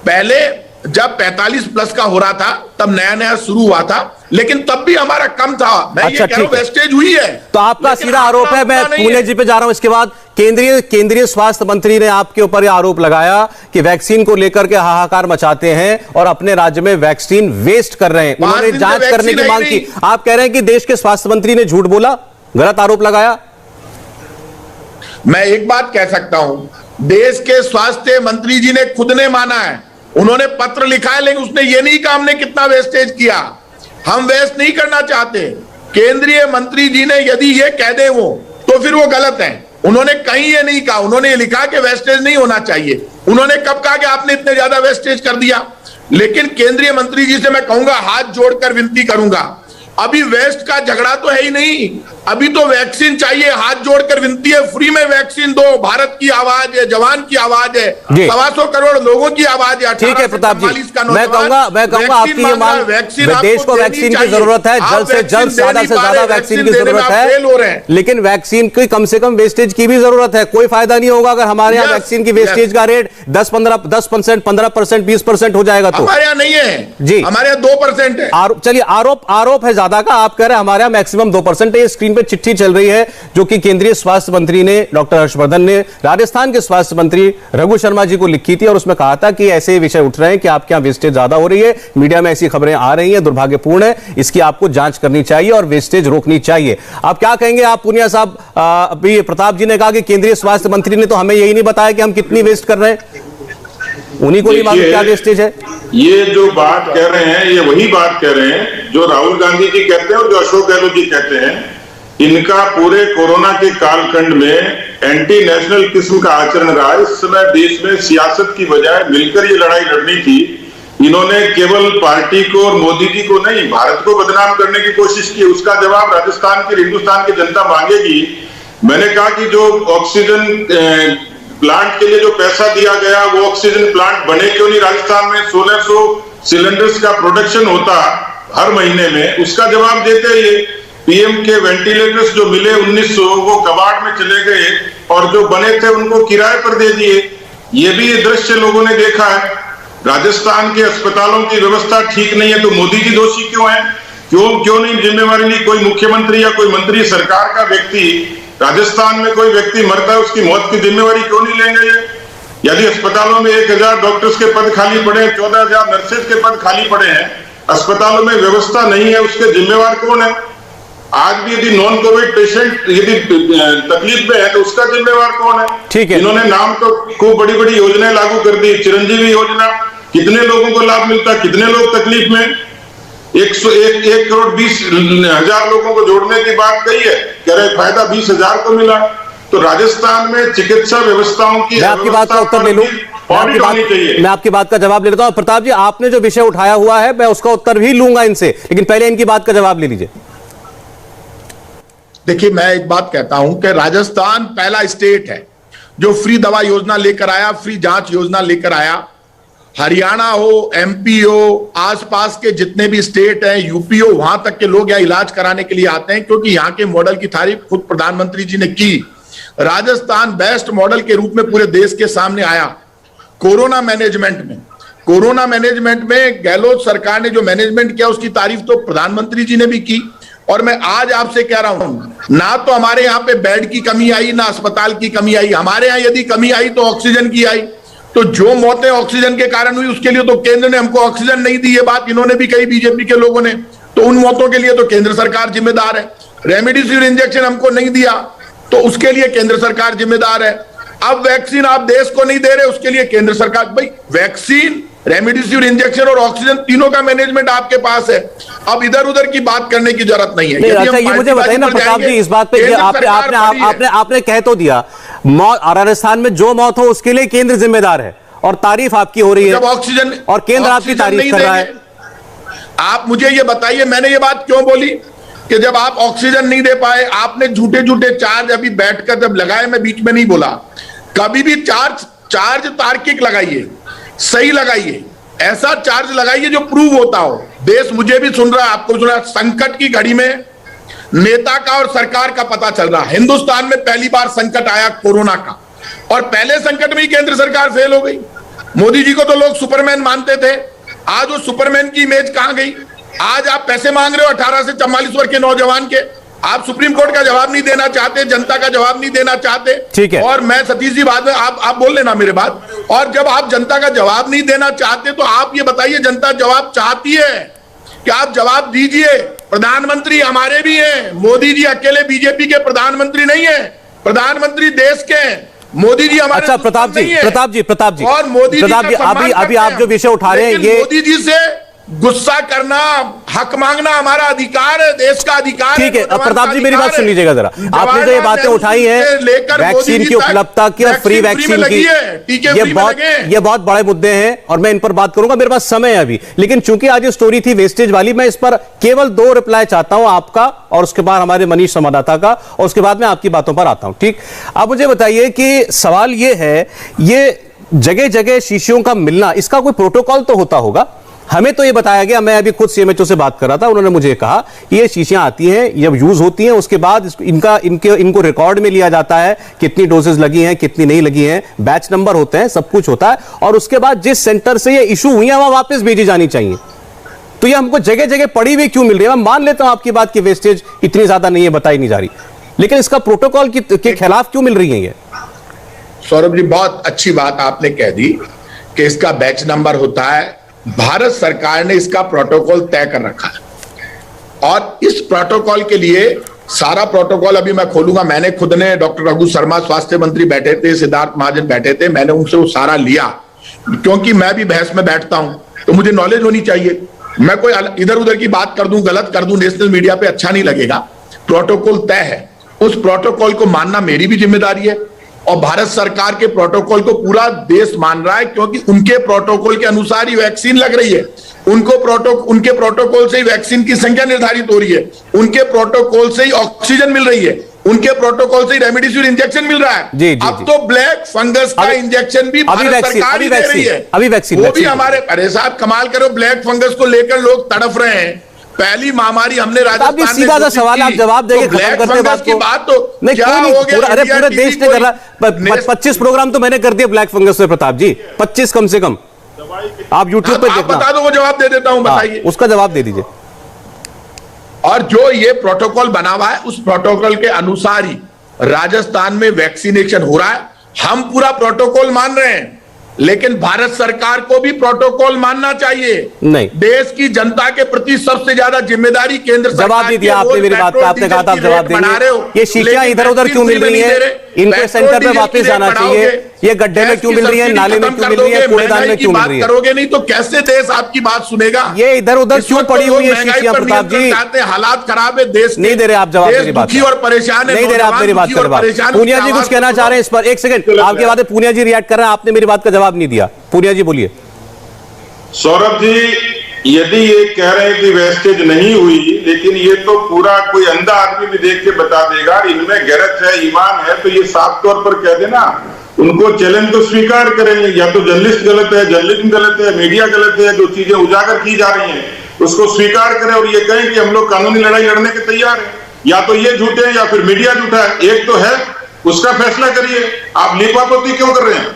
पहले जब 45 प्लस का हो रहा था तब नया शुरू हुआ था, लेकिन तब भी हमारा कम था। मैं ये कह रहा हूं वेस्टेज हुई है। तो आपका सीधा आरोप है, मैं पूने जी पे जा रहा हूं। इसके बाद केंद्रीय स्वास्थ्य मंत्री ने आपके ऊपर यह आरोप लगाया कि वैक्सीन को लेकर के हाहाकार मचाते हैं और अपने राज्य में वैक्सीन वेस्ट कर रहे हैं। उन्होंने जांच करने की मांग की। आप कह रहे हैं कि देश के स्वास्थ्य मंत्री ने झूठ बोला, गलत आरोप लगाया। मैं एक बात कह सकता हूं, देश के स्वास्थ्य मंत्री जी ने खुद ने माना है, उन्होंने पत्र लिखा है, लेकिन उसने ये नहीं कहा हमने कितना वेस्टेज किया। हम वेस्ट नहीं करना चाहते। केंद्रीय मंत्री जी ने यदि ये कह दे वो, तो फिर वो गलत है। उन्होंने कहीं ये नहीं कहा, उन्होंने ये लिखा कि वेस्टेज नहीं होना चाहिए। उन्होंने कब कहा कि आपने इतने ज्यादा वेस्टेज कर दिया? लेकिन केंद्रीय मंत्री जी से मैं कहूंगा, हाथ जोड़कर विनती करूंगा, अभी वेस्ट का झगड़ा तो है ही नहीं, अभी तो वैक्सीन चाहिए। हाथ जोड़कर विनती है, फ्री में वैक्सीन दो। भारत की आवाज है, जवान की आवाज है, 125 करोड़ लोगों की आवाज है। ठीक है प्रताप जी, मैं कहूंगा आपकी ये मांग, देश को वैक्सीन की जरूरत है, जल्द से जल्द ज्यादा से ज्यादा वैक्सीन की जरूरत है, लेकिन वैक्सीन की कम से कम वेस्टेज की भी जरूरत है। कोई फायदा नहीं होगा अगर हमारे यहाँ वैक्सीन की वेस्टेज का रेट 10%, 15%, 20% हो जाएगा। तो हमारे यहाँ नहीं है जी, हमारे यहाँ 2% है। चलिए, आरोप है ज्यादा का, आप कह रहे हैं हमारे यहाँ मैक्सिमम 2% है। ये स्क्रीन पे चिट्ठी चल रही है जो कि केंद्रीय स्वास्थ्य मंत्री ने, डॉक्टर हर्षवर्धन ने राजस्थान के स्वास्थ्य मंत्री रघु शर्मा जी को लिखी थी और उसमें कहा था कि ऐसे विषय उठ रहे हैं कि आपके यहाँ वेस्टेज ज्यादा हो रही है, मीडिया में ऐसी खबरें आ रही हैं, दुर्भाग्यपूर्ण है, इसकी आपको जांच करनी चाहिए और वेस्टेज रोकनी चाहिए। आप क्या कहेंगे? आप पूनिया साहब, अभी प्रताप जी ने कहा कि केंद्रीय स्वास्थ्य मंत्री ने तो हमें यही नहीं बताया कि हम कितनी वेस्ट कर रहे हैं, उन्हीं को नहीं मालूम क्या वेस्टेज है। ये जो बात कह रहे हैं, ये वही बात कह रहे हैं जो राहुल गांधी जी कहते हैं और जो अशोक गहलोत जी कहते हैं। इनका पूरे कोरोना के कालखंड में एंटी नेशनल किस्म का आचरण रहा। इस समय देश में सियासत की बजाय मिलकर ये लड़ाई लड़नी थी। इन्होंने केवल पार्टी को और मोदी जी को नहीं, भारत को बदनाम करने की कोशिश की। उसका जवाब राजस्थान की, हिंदुस्तान की जनता मांगेगी। मैंने कहा कि जो ऑक्सीजन प्लांट के लिए जो पैसा दिया गया, वो ऑक्सीजन प्लांट बने क्यों नहीं राजस्थान में? 1600 सिलेंडर्स का प्रोडक्शन होता हर महीने में, उसका जवाब देते ये। पीएम के वेंटिलेटर्स जो मिले 1900, वो कबाड़ में चले गए और जो बने थे उनको किराए पर दे दिए। ये भी ये दृश्य लोगों ने देखा है। राजस्थान के अस्पतालों की व्यवस्था ठीक नहीं है तो मोदी जी दोषी क्यों है? क्यों नहीं जिम्मेवारी ली कोई मुख्यमंत्री या कोई मंत्री, सरकार का व्यक्ति? राजस्थान में कोई व्यक्ति मरता है, उसकी मौत की जिम्मेवारी क्यों नहीं लेंगे ये? यदि अस्पतालों में 1000 डॉक्टर्स के पद खाली पड़े हैं, 14,000 नर्सेज के पद खाली पड़े हैं, अस्पतालों में व्यवस्था नहीं है, उसके जिम्मेवार कौन है? आज भी यदि नॉन कोविड पेशेंट यदि तकलीफ में है तो उसका जिम्मेवार कौन है? ठीक है। इन्होंने नाम तो खूब बड़ी बड़ी योजनाएं लागू कर दी। चिरंजीवी योजना, कितने लोगों को लाभ मिलता, कितने लोग तकलीफ में? 1 करोड़ 20 हजार लोगों को जोड़ने की बात कही है, कह रहे फायदा 20,000 को मिला। तो राजस्थान में चिकित्सा व्यवस्थाओं की, मैं आपकी बात का उत्तर ले लूं, मैं आपकी बात का जवाब ले लेता हूं। प्रताप जी, आपने जो विषय उठाया हुआ है मैं उसका उत्तर भी लूंगा इनसे, लेकिन पहले इनकी बात का जवाब ले लीजिए। देखिए, मैं एक बात कहता हूं कि राजस्थान पहला स्टेट है जो फ्री दवा योजना लेकर आया, फ्री जांच योजना लेकर आया। हरियाणा हो, एमपी हो, आसपास के जितने भी स्टेट हैं, यूपी हो, वहां तक के लोग यहाँ इलाज कराने के लिए आते हैं क्योंकि यहाँ के मॉडल की तारीफ खुद प्रधानमंत्री जी ने की। राजस्थान बेस्ट मॉडल के रूप में पूरे देश के सामने आया। कोरोना मैनेजमेंट में गहलोत सरकार ने जो मैनेजमेंट किया उसकी तारीफ तो प्रधानमंत्री जी ने भी की। और मैं आज आपसे कह रहा हूं, ना तो हमारे यहाँ पे बेड की कमी आई, ना अस्पताल की कमी आई। हमारे यहाँ यदि कमी आई तो ऑक्सीजन की आई। तो जो मौतें ऑक्सीजन के कारण हुई उसके लिए तो केंद्र ने हमको ऑक्सीजन नहीं दी, ये बात इन्होंने भी कही, बीजेपी के लोगों ने। तो उन मौतों के लिए तो केंद्र सरकार जिम्मेदार है। रेमडेसिविर इंजेक्शन हमको नहीं दिया तो उसके लिए केंद्र सरकार जिम्मेदार है। अब वैक्सीन आप देश को नहीं दे रहे, उसके लिए केंद्र सरकार। भाई, वैक्सीन, रेमडेसिविर इंजेक्शन और ऑक्सीजन तीनों का मैनेजमेंट आपके पास है। अब इधर उधर की बात करने की जरूरत नहीं है। अच्छा, ये मुझे बताइए ना प्रताप जी, इस बात पे आपने कह तो दिया, राजस्थान में जो मौत हो उसके लिए केंद्र जिम्मेदार है और तारीफ आपकी हो रही है, ऑक्सीजन और केंद्र आपकी तारीफ कर रहा है। आप मुझे ये बताइए, मैंने ये बात क्यों बोली कि जब आप ऑक्सीजन नहीं दे पाए, आपने झूठे झूठे चार्ज अभी बैठकर जब लगाए, मैं बीच में नहीं बोला, कभी भी चार्ज तार्किक लगाइए, सही लगाइए, ऐसा चार्ज लगाइए जो प्रूव होता हो। देश मुझे भी सुन रहा है, आपको सुन रहा है। संकट की घड़ी में नेता का और सरकार का पता चल रहा है। हिंदुस्तान में पहली बार संकट आया कोरोना का, और पहले संकट में ही केंद्र सरकार फेल हो गई। मोदी जी को तो लोग सुपरमैन मानते थे, आज वो सुपरमैन की इमेज कहां गई? आज आप पैसे मांग रहे हो 18 से 44 वर्ष के नौजवान के। आप सुप्रीम कोर्ट का जवाब नहीं देना चाहते, जनता का जवाब नहीं देना चाहते। ठीक है। और मैं सतीश जी बाद में आप बोल लेना मेरे बात। और जब आप जनता का जवाब नहीं देना चाहते तो आप ये बताइए, जनता जवाब चाहती है कि आप जवाब दीजिए। प्रधानमंत्री हमारे भी हैं, मोदी जी अकेले बीजेपी के प्रधानमंत्री नहीं है, प्रधानमंत्री देश के हैं। मोदी जी हमारे, अच्छा प्रताप जी, और मोदी जी अभी आप जो विषय उठा रहे हैं, ये मोदी जी से गुस्सा करना, हक मांगना हमारा अधिकार है, देश का अधिकार है। ठीक है, प्रताप जी मेरी बात सुन लीजिएगा जरा। आपने जो ये बातें उठाई हैं वैक्सीन की उपलब्धता की और फ्री वैक्सीन की, ये बहुत बड़े मुद्दे हैं और मैं इन पर बात करूंगा, मेरे पास समय है अभी। लेकिन चूंकि आज ये स्टोरी थी वेस्टेज वाली, मैं इस पर केवल 2 रिप्लाई चाहता हूं, आपका और उसके बाद हमारे मनीष संवाददाता का, और उसके बाद मैं आपकी बातों पर आता हूं। ठीक, आप मुझे बताइए कि सवाल ये है, ये जगह जगह शीशियों का मिलना, इसका कोई प्रोटोकॉल तो होता होगा? हमें तो ये बताया गया, मैं अभी खुद सीएमएचओ से बात कर रहा था, उन्होंने मुझे कहा ये शीशियां आती हैं, जब यूज होती हैं उसके बाद इनको रिकॉर्ड में लिया जाता है, कितनी डोजेस लगी हैं, कितनी नहीं लगी हैं, बैच नंबर होते हैं, सब कुछ होता है, और उसके बाद जिस सेंटर से ये इशू हुई है वहां वापस भेजी जानी चाहिए। तो ये हमको जगह जगह पड़ी हुई क्यों मिल रही है? मैं मान लेता हूं आपकी बात की वेस्टेज इतनी ज्यादा नहीं है, बताई नहीं जा रही, लेकिन इसका प्रोटोकॉल के खिलाफ क्यों मिल रही है ये? सौरभ जी, बहुत अच्छी बात आपने कह दी कि इसका बैच नंबर होता है। भारत सरकार ने इसका प्रोटोकॉल तय कर रखा है और इस प्रोटोकॉल के लिए सारा प्रोटोकॉल अभी मैं खोलूंगा। मैंने खुद ने, डॉक्टर रघु शर्मा स्वास्थ्य मंत्री बैठे थे, सिद्धार्थ महाजन बैठे थे, मैंने उनसे वो सारा लिया, क्योंकि मैं भी बहस में बैठता हूं तो मुझे नॉलेज होनी चाहिए। मैं कोई इधर उधर की बात कर दूं, गलत कर दूं, नेशनल मीडिया पे अच्छा नहीं लगेगा। प्रोटोकॉल तय है, उस प्रोटोकॉल को मानना मेरी भी जिम्मेदारी है और भारत सरकार के प्रोटोकॉल को पूरा देश मान रहा है, क्योंकि उनके प्रोटोकॉल के अनुसार ही वैक्सीन लग रही है। उनके प्रोटोकॉल से ही वैक्सीन की संख्या निर्धारित हो रही है, उनके प्रोटोकॉल से ही ऑक्सीजन मिल रही है, उनके प्रोटोकॉल से ही रेमडेसिविर इंजेक्शन मिल रहा है। जी, अब तो ब्लैक फंगस का इंजेक्शन भी भारत सरकार ही दे रही है। अभी वैक्सीन वो भी हमारे, अरे साहब कमाल करो, ब्लैक फंगस को लेकर लोग तड़प रहे हैं। पहली महामारी हमने राजस्थान में, सीधा सा सवाल आप जवाब देंगे, ब्लैक फंगस की बात तो क्या हो गया? अरे पूरे देश ने कर रहा, 25 प्रोग्राम तो मैंने कर दिया ब्लैक फंगस से प्रताप जी, 25 कम से कम। आप यूट्यूब पे देखना, बता दो, वो जवाब दे देता हूं, बताइए। उसका जवाब दे दीजिए। और जो ये प्रोटोकॉल बना हुआ है, उस प्रोटोकॉल के अनुसार ही राजस्थान में वैक्सीनेशन हो रहा है। हम पूरा प्रोटोकॉल मान रहे हैं, लेकिन भारत सरकार को भी प्रोटोकॉल मानना चाहिए। नहीं, देश की जनता के प्रति सबसे ज्यादा जिम्मेदारी केंद्र सरकार। जवाब नहीं दिया आपने मेरी बात का, आपने कहा था आप जवाब देंगे। ये शीशियां इधर उधर क्यों मिल रही है? इनको सेंटर पे वापस जाना चाहिए। ये गड्ढे में क्यों मिल रही है, नाले में क्यों मिल रही है, कूड़ेदान में क्यों मिल रही है? करोगे नहीं तो कैसे देश आपकी बात सुनेगा? ये इधर उधर क्यों पड़ी हुई है शीशियां प्रताप जी? हालात खराब है देश, नहीं दे रहे आप जवाब मेरी बात और परेशान है, नहीं दे रहे आप मेरी बात कर। पूनिया जी कुछ कहना चाह रहे हैं इस पर, एक सेकंड आपके बात है। पूनिया जी रिएक्ट कर रहे हैं, आपने मेरी बात का जवाब नहीं दिया। पूनिया जी बोलिए। सौरभ जी, यदि ये कह रहे हैं कि वेस्टेज नहीं हुई, लेकिन ये तो पूरा कोई अंधा आदमी भी देख के बता देगा, इनमें गैरत है, ईमान है, तो ये साफ तौर पर कह देना। उनको चैलेंज तो स्वीकार करेंगे, या तो जर्नलिस्ट गलत है, जर्नलिज्म गलत है, मीडिया गलत है, जो चीजें उजागर की जा रही हैं उसको स्वीकार करें और ये कहें कि हम लोग कानूनी लड़ाई लड़ने के तैयार हैं। या तो ये झूठे हैं या फिर मीडिया झूठा है, एक तो है, उसका फैसला करिए। आप लीपापोती क्यों कर रहे हैं?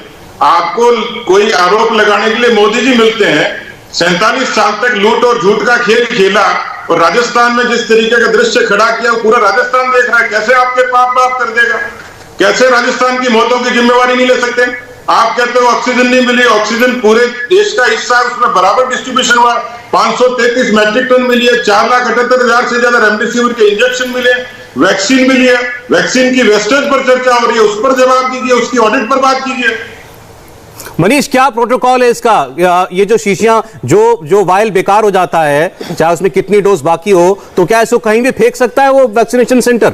आपको कोई आरोप लगाने के लिए मोदी जी मिलते हैं। 47 साल तक लूट और झूठ का खेल खेला और राजस्थान में जिस तरीके का दृश्य खड़ा किया वो पूरा राजस्थान देख रहा है। कैसे आपके पाप माफ कर देगा? कैसे राजस्थान की मौतों की जिम्मेवारी नहीं ले सकते? आप कहते हो ऑक्सीजन नहीं मिली, ऑक्सीजन पूरे देश का हिस्सा है, उसमें बराबर डिस्ट्रीब्यूशन हुआ। 533 मैट्रिक टन मिली है, 4,78,000 से ज्यादा रेमडेसिविर के इंजेक्शन मिले, वैक्सीन मिली है। वैक्सीन की वेस्टेज पर चर्चा हो रही है, उस पर जवाब दीजिए, उसकी ऑडिट पर बात कीजिए। मनीष, क्या प्रोटोकॉल है इसका? ये जो शीशियां, जो वायल बेकार हो जाता है, चाहे उसमें कितनी डोज बाकी हो, तो क्या इसको कहीं भी फेंक सकता है वो वैक्सीनेशन सेंटर?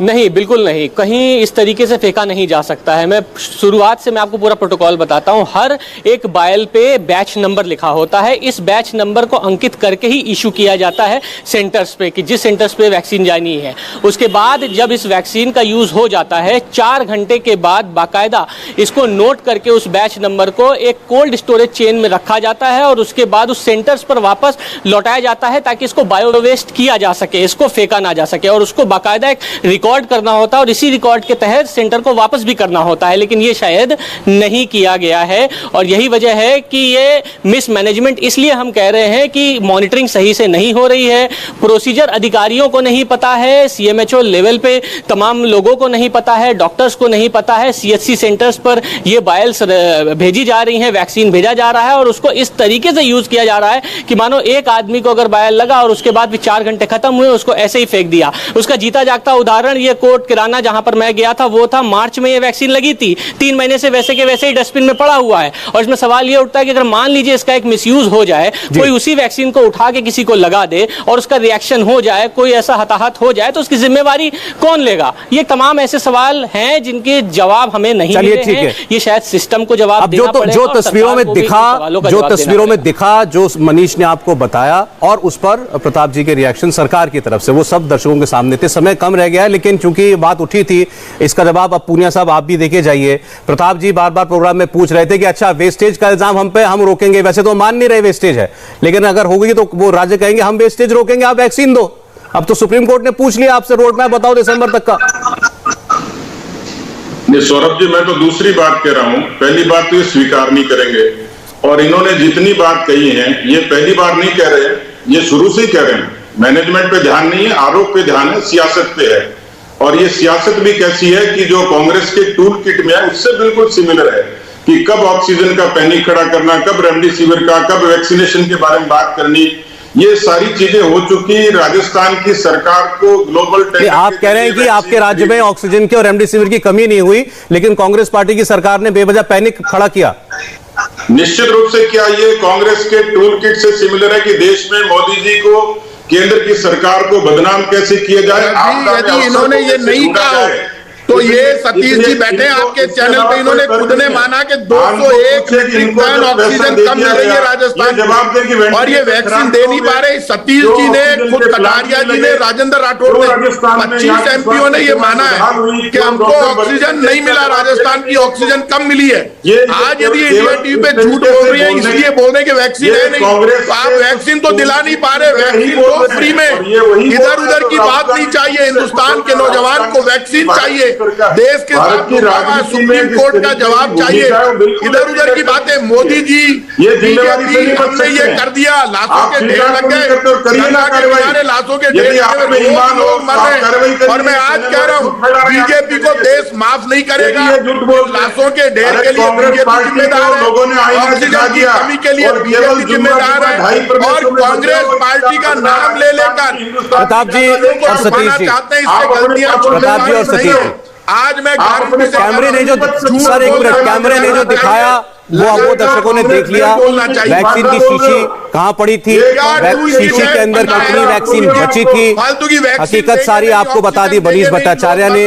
नहीं, बिल्कुल नहीं, कहीं इस तरीके से फेंका नहीं जा सकता है। मैं शुरुआत से मैं आपको पूरा प्रोटोकॉल बताता हूं। हर एक बायल पे बैच नंबर लिखा होता है। इस बैच नंबर को अंकित करके ही इशू किया जाता है सेंटर्स पे, कि जिस सेंटर्स पे वैक्सीन जानी है। उसके बाद जब इस वैक्सीन का यूज हो जाता है, 4 घंटे के बाद बाकायदा इसको नोट करके उस बैच नंबर को एक कोल्ड स्टोरेज चेन में रखा जाता है और उसके बाद उस सेंटर्स पर वापस लौटाया जाता है, ताकि इसको बायो वेस्ट किया जा सके, इसको फेंका ना जा सके। और उसको बाकायदा एक रिकॉर्ड करना होता है और इसी रिकॉर्ड के तहत सेंटर को वापस भी करना होता है, लेकिन ये शायद नहीं किया गया है। और यही वजह है कि ये मिसमैनेजमेंट, इसलिए हम कह रहे हैं कि मॉनिटरिंग सही से नहीं हो रही है, प्रोसीजर अधिकारियों को नहीं पता है, सीएमएचओ लेवल पे तमाम लोगों को नहीं पता है, डॉक्टर्स को नहीं पता है। सीएचसी सेंटर्स पर ये बायल्स भेजी जा रही हैं, वैक्सीन भेजा जा रहा है और उसको इस तरीके से यूज किया जा रहा है कि मानो एक आदमी को अगर बायल लगा और उसके बाद भी 4 घंटे खत्म हुए, उसको ऐसे ही फेंक दिया। उसका जीता जागता उदाहरण ये कोट किराना जहां पर मैं गया था वो था, मार्च में ये वैक्सीन लगी थी, 3 महीने से वैसे के वैसे ही डस्टबिन में पड़ा हुआ है। और इसमें सवाल ये उठता है कि अगर मान लीजिए इसका एक मिसयूज हो जाए, कोई उसी वैक्सीन को उठा के किसी को लगा दे और उसका रिएक्शन हो जाए, कोई ऐसा हताहत हो जाए, तो उसकी जिम्मेवारी कौन लेगा? ये तमाम ऐसे सवाल हैं जिनके जवाब हमें नहीं मिले हैं। ये शायद सिस्टम को जवाब देना पड़ेगा। जो तस्वीरों में दिखा, जो मनीष ने आपको बताया, और उस पर प्रताप जी के रिएक्शन सरकार की तरफ से, वो सब दर्शकों के सामने थे। समय कम रह गया है, लेकिन चूंकि बात उठी थी, इसका जवाब अब पूनिया साहब आप भी देखे जाइए। प्रताप जी बार बार प्रोग्राम में पूछ रहे थे कि अच्छा वेस्टेज का इल्जाम हम पे, हम रोकेंगे। वैसे तो मान नहीं रहे वेस्टेज है, लेकिन अगर होगी तो वो राज्य कहेंगे हम वेस्टेज रोकेंगे, आप वैक्सीन दो। अब तो सुप्रीम कोर्ट ने पूछ लिया आपसे, रोड मैप बताओ दिसंबर तक का। नहीं सौरभ जी, मैं तो दूसरी बात कह रहा हूं। पहली बात तो ये स्वीकार नहीं करेंगे और इन्होंने जितनी बात कही है, ये पहली बार नहीं कह रहे, ये शुरू से ही कह रहे हैं। मैनेजमेंट पे ध्यान नहीं है, आरोप पे ध्यान है, सियासत पे है। और ये सियासत भी कैसी है कि जो कांग्रेस के टूल किट में है उससे बिल्कुल सिमिलर है कि कब ऑक्सीजन का पैनिक खड़ा करना, कब रेमडेसिविर का, कब वैक्सीनेशन के बारे में बात करनी, ये सारी चीजें हो चुकी। राजस्थान की सरकार को ग्लोबल आप कह रहे हैं कि आपके राज्य में ऑक्सीजन की और रेमडेसिविर की कमी नहीं हुई, लेकिन कांग्रेस पार्टी की सरकार ने बेवजह पैनिक खड़ा किया। निश्चित रूप से क्या ये कांग्रेस के टूल किट से सिमिलर है कि देश में मोदी जी को, केंद्र की सरकार को बदनाम कैसे किया जाए। यदि इन्होंने ये नहीं कहा तो ये सतीश जी बैठे आपके चैनल पे, इन्होंने खुद ने माना कि 201 मेट्रिक टन ऑक्सीजन कम मिल रही है राजस्थान, और ये वैक्सीन दे नहीं पा रहे। सतीश जी ने, खुद कटारिया जी ने, राजेंद्र राठौड़ ने, 25 एमपीओ ने ये माना है कि हमको ऑक्सीजन नहीं मिला, राजस्थान की ऑक्सीजन कम मिली है। आज यदि इंडिया टीवी पे झूठ बोल रही है, इसलिए बोल रहे कि वैक्सीन है नहीं, तो आप वैक्सीन तो दिला नहीं पा रहे, वैक्सीन तो फ्री में। इधर उधर की बात नहीं चाहिए, हिंदुस्तान के नौजवान को वैक्सीन चाहिए, देश के साथ सुप्रीम कोर्ट का जवाब चाहिए। इधर उधर की बातें, मोदी जी, बीजेपी, हमने ये कर दिया, लाशों के ढेर लग गए, गंगा के किनारे लाशों के ढेर लगे, लोग मर रहे। और मैं आज कह रहा हूँ, बीजेपी को देश माफ नहीं करेगा। लाशों के ढेर के लिए बीजेपी जिम्मेदार है, ऑक्सीजन की कमी के लिए बीजेपी जिम्मेदार है, और कांग्रेस पार्टी का नाम ले लेकर प्रताप जी और सतीश जी चाहते हैं, इससे गलतियां प्रताप जी और सतीश जी, आज मैं कैमरे ने जो सर एक मिनट, कैमरे ने जो दिखाया वो दर्शकों ने देख लिया। वैक्सीन की शीशी कहां पड़ी थी, शीशी के अंदर कितनी वैक्सीन बची थी, हकीकत सारी आपको बता दी मनीष भट्टाचार्य ने।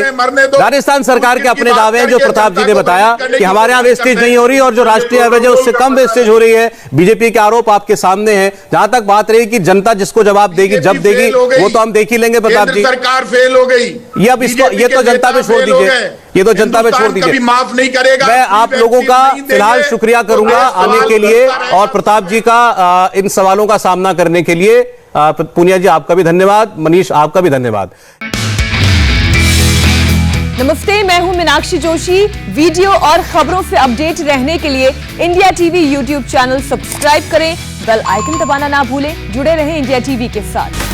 राजस्थान सरकार के अपने दावे हैं जो प्रताप जी ने बताया कि हमारे यहाँ वेस्टेज नहीं हो रही और जो राष्ट्रीय एवरेज है उससे कम वेस्टेज हो रही है। बीजेपी के आरोप आपके सामने हैं। जहां तक बात रही कि जनता जिसको जवाब देगी जब देगी वो तो हम देख ही लेंगे प्रताप जी। सरकार फेल हो गई, ये अब इसको, ये तो जनता पे छोड़ दीजिए, ये तो जनता पे छोड़ दीजिए, माफ नहीं करेगा। मैं आप लोगों का फिलहाल शुक्रिया करूंगा आने के लिए और प्रताप जी का इन सवालों का सामना करने के लिए। पूनिया जी आपका भी धन्यवाद, मनीष आपका भी धन्यवाद। नमस्ते, मैं हूं मीनाक्षी जोशी। वीडियो और खबरों से अपडेट रहने के लिए India TV YouTube channel subscribe करें, बेल आइकन दबाना ना भूलें। जुड़े रहें इंडिया टीवी के साथ।